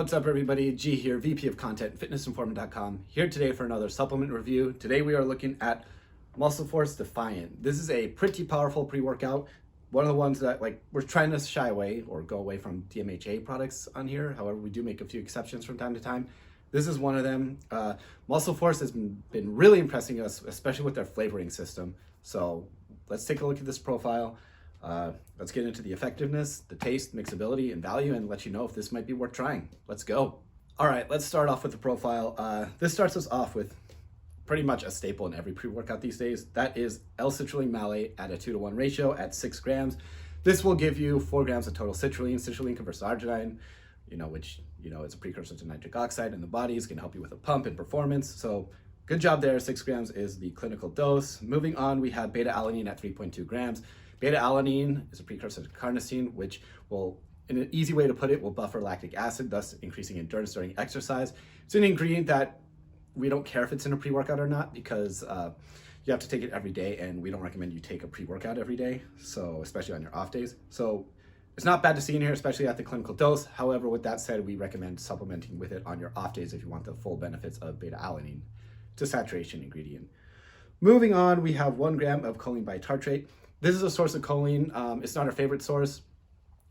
What's up everybody, G here, VP of Content, fitnessinformant.com, here today for another supplement review. Today we are looking at MuscleForce Defiant. This is a pretty powerful pre-workout. One of the ones that we're trying to shy away or go away from DMHA products on here. However, we do make a few exceptions from time to time. This is one of them. MuscleForce has been really impressing us, especially with their flavoring system. So let's take a look at this profile. Let's get into the effectiveness, the taste, mixability, and value, and let you know if this might be worth trying. Let's go. All right, let's start off with the profile. This starts us off with pretty much a staple in every pre-workout these days. That is L-citrulline malate at a 2-to-1 ratio at 6 grams. This will give you 4 grams of total citrulline. Citrulline converts to arginine, which is a precursor to nitric oxide in the body. It's gonna help you with a pump and performance. So good job there. 6 grams is the clinical dose. Moving on, we have beta-alanine at 3.2 grams. Beta-alanine is a precursor to carnosine, which will, in an easy way to put it, will buffer lactic acid, thus increasing endurance during exercise. It's an ingredient that we don't care if it's in a pre-workout or not, because you have to take it every day, and we don't recommend you take a pre-workout every day, so especially on your off days. So it's not bad to see in here, especially at the clinical dose. However, with that said, we recommend supplementing with it on your off days if you want the full benefits of beta-alanine. It's a saturation ingredient. Moving on, we have 1 gram of choline bitartrate. This is a source of choline. It's not our favorite source.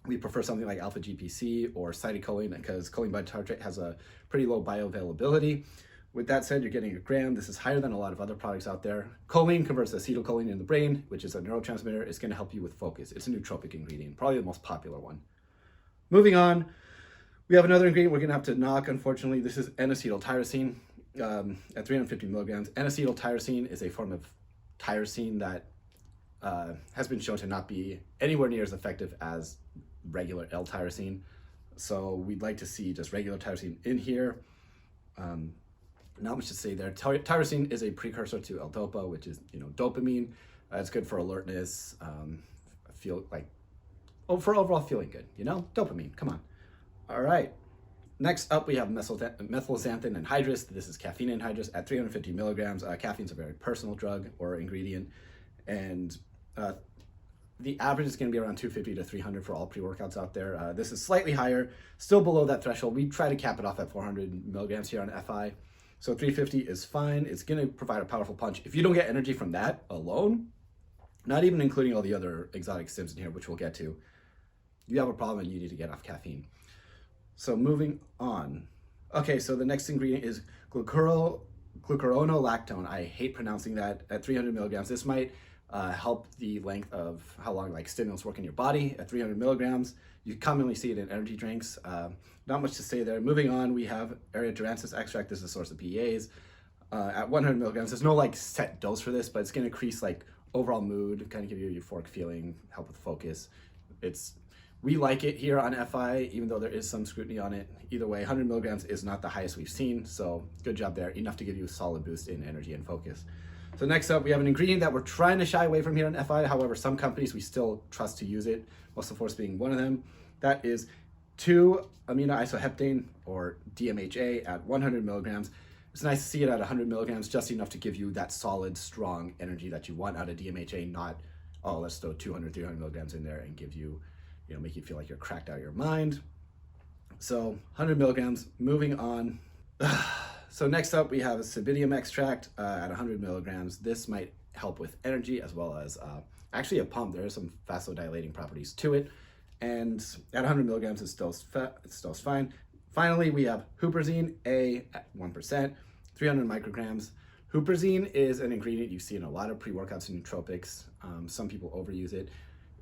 We prefer something like alpha GPC or cytocholine because choline bitartrate has a pretty low bioavailability. With that said, you're getting 1 gram. This is higher than a lot of other products out there. Choline converts to acetylcholine in the brain, which is a neurotransmitter. It's going to help you with focus. It's a nootropic ingredient, probably the most popular one. Moving on, we have another ingredient we're going to have to knock, unfortunately. This is N-acetyltyrosine at 350 milligrams. N-acetyltyrosine is a form of tyrosine that has been shown to not be anywhere near as effective as regular L-tyrosine. So we'd like to see just regular tyrosine in here. Not much to say there. Tyrosine is a precursor to L-dopa, which is, dopamine. It's good for alertness. For overall feeling good, dopamine, come on. All right. Next up, we have methylxanthine anhydrous. This is caffeine anhydrous at 350 milligrams. Caffeine is a very personal drug or ingredient. And the average is going to be around 250 to 300 for all pre-workouts out there. This is slightly higher, still below that threshold. We try to cap it off at 400 milligrams here on FI. So 350 is fine. It's going to provide a powerful punch. If you don't get energy from that alone, not even including all the other exotic stims in here, which we'll get to, you have a problem and you need to get off caffeine. So moving on. Okay, so the next ingredient is glucuronolactone. I hate pronouncing that at 300 milligrams. This might help the length of how long stimulants work in your body at 300 milligrams. You commonly see it in energy drinks. Not much to say there. Moving on, we have Aerogeransis extract. This is a source of PEAs. At 100 milligrams, there's no set dose for this, but it's going to increase overall mood, kind of give you a euphoric feeling, help with focus. We like it here on FI, even though there is some scrutiny on it. Either way, 100 milligrams is not the highest we've seen, so good job there. Enough to give you a solid boost in energy and focus. So next up, we have an ingredient that we're trying to shy away from here on FI. However, some companies we still trust to use it, MuscleForce being one of them. That is 2-aminoisoheptane, or DMHA, at 100 milligrams. It's nice to see it at 100 milligrams, just enough to give you that solid, strong energy that you want out of DMHA, not, oh, let's throw 200, 300 milligrams in there and give you, make you feel like you're cracked out of your mind. So 100 milligrams, moving on. So next up, we have a Cibidium extract at 100 milligrams. This might help with energy as well as actually a pump. There are some vasodilating properties to it. And at 100 milligrams, it's still fine. Finally, we have huperzine A at 1%, 300 micrograms. Huperzine is an ingredient you see in a lot of pre-workouts and nootropics. Some people overuse it.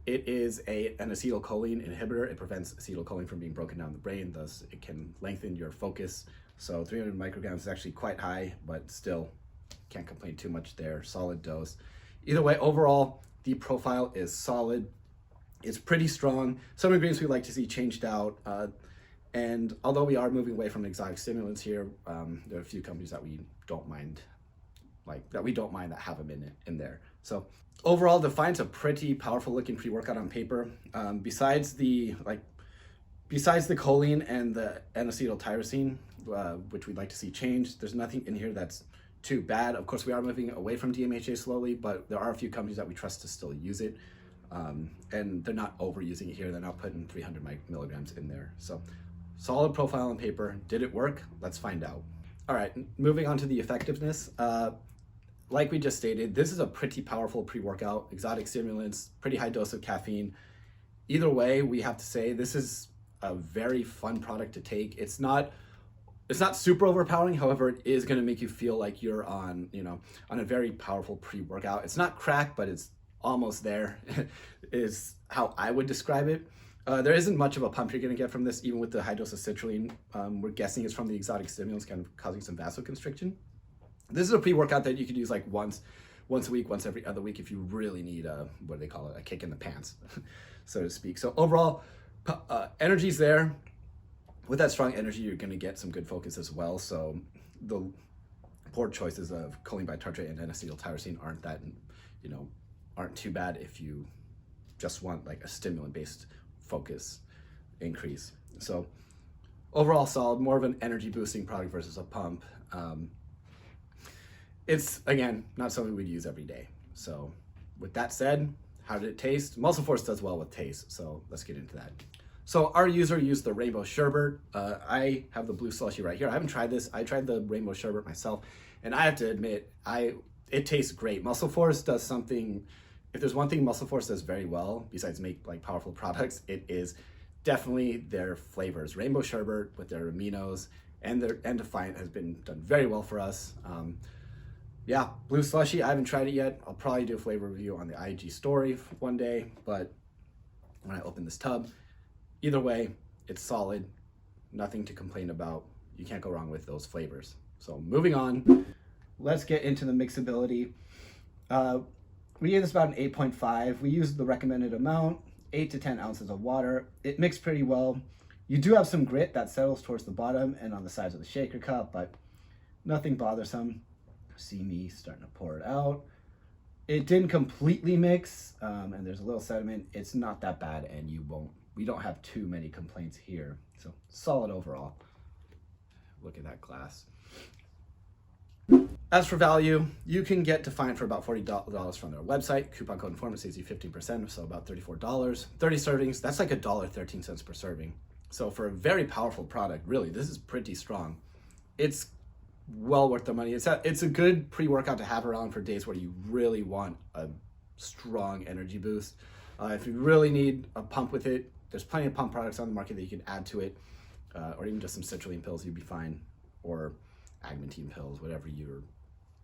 It is an acetylcholine inhibitor. It prevents acetylcholine from being broken down in the brain, thus it can lengthen your focus. So 300 micrograms is actually quite high, but still can't complain too much there. Solid dose. Either way, overall, the profile is solid. It's pretty strong. Some ingredients we like to see changed out. And although we are moving away from exotic stimulants here, there are a few companies that we don't mind, that have them in there. So overall, Defiant's a pretty powerful looking pre-workout on paper. Besides the choline and the N-acetyltyrosine, which we'd like to see changed, there's nothing in here that's too bad. Of course, we are moving away from DMHA slowly, but there are a few companies that we trust to still use it. And they're not overusing it here. They're not putting 300 milligrams in there. So Solid profile on paper. Did it work? Let's find out. All right, moving on to the effectiveness. Like we just stated, this is a pretty powerful pre-workout, exotic stimulants, pretty high dose of caffeine. Either way, we have to say this is a very fun product to take. It's not super overpowering. However, it is going to make you feel like you're on a very powerful pre-workout. It's not crack, but it's almost there is how I would describe it. There isn't much of a pump you're going to get from this, even with the high dose of citrulline. We're guessing it's from the exotic stimulants, kind of causing some vasoconstriction. This is a pre-workout that you could use like once a week, once every other week if you really need what do they call it, a kick in the pants, so to speak. So overall, energy's there. With that strong energy, you're going to get some good focus as well. So the poor choices of choline bitartrate and N-acetyltyrosine aren't too bad if you just want like a stimulant-based focus increase. So overall solid, more of an energy boosting product versus a pump. It's, again, not something we'd use every day. So with that said, how did it taste? MuscleForce does well with taste, so let's get into that. So our user used the rainbow sherbet. I have the blue slushy right here. I haven't tried this. I tried the rainbow sherbet myself, and I have to admit, it tastes great. MuscleForce does something, if there's one thing MuscleForce does very well, besides make like powerful products, it is definitely their flavors. Rainbow sherbet with their aminos and Defiant has been done very well for us. Yeah, blue slushy, I haven't tried it yet. I'll probably do a flavor review on the IG story one day, but when I open this tub, either way, it's solid, nothing to complain about. You can't go wrong with those flavors. So moving on, let's get into the mixability. We gave this about an 8.5. We used the recommended amount, 8 to 10 ounces of water. It mixed pretty well. You do have some grit that settles towards the bottom and on the sides of the shaker cup, but nothing bothersome. See me starting to pour it out. It didn't completely mix, and there's a little sediment. It's not that bad, and we don't have too many complaints here. So solid overall. Look at that glass. As for value, you can get Defiant for about $40 from their website. Coupon code INFORMANT saves you 15%, so about $34. 30 servings, that's like $1.13 per serving. So for a very powerful product, really, this is pretty strong. It's well worth the money. It's a good pre-workout to have around for days where you really want a strong energy boost. If you really need a pump with it, there's plenty of pump products on the market that you can add to it, or even just some citrulline pills, you'd be fine, or agmatine pills, whatever your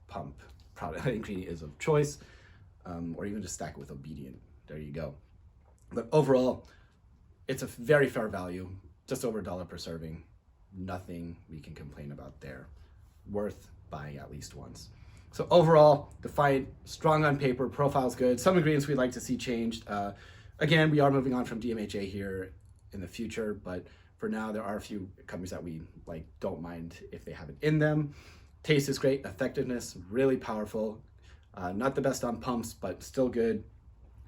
pump product ingredient is of choice, or even just stack it with Obedient. There you go. But overall, it's a very fair value, just over $1 per serving. Nothing we can complain about there. Worth buying at least once. So overall, Defiant, strong on paper, profile's good. Some ingredients we'd like to see changed. Again, we are moving on from DMHA here in the future, but for now, there are a few companies that we don't mind if they have it in them. Taste is great, effectiveness, really powerful. Not the best on pumps, but still good.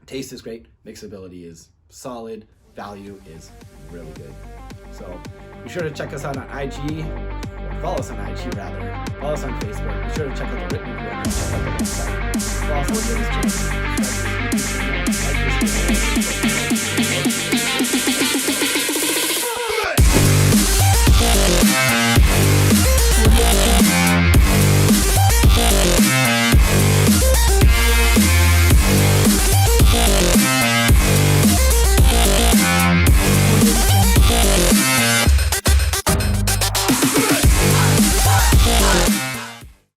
Taste is great, mixability is solid, value is really good. So be sure to check us out on IG, or follow us on IG rather, follow us on Facebook. Be sure to check out the written review and check out the website. Follow us on this channel, subscribe to this video, like this video.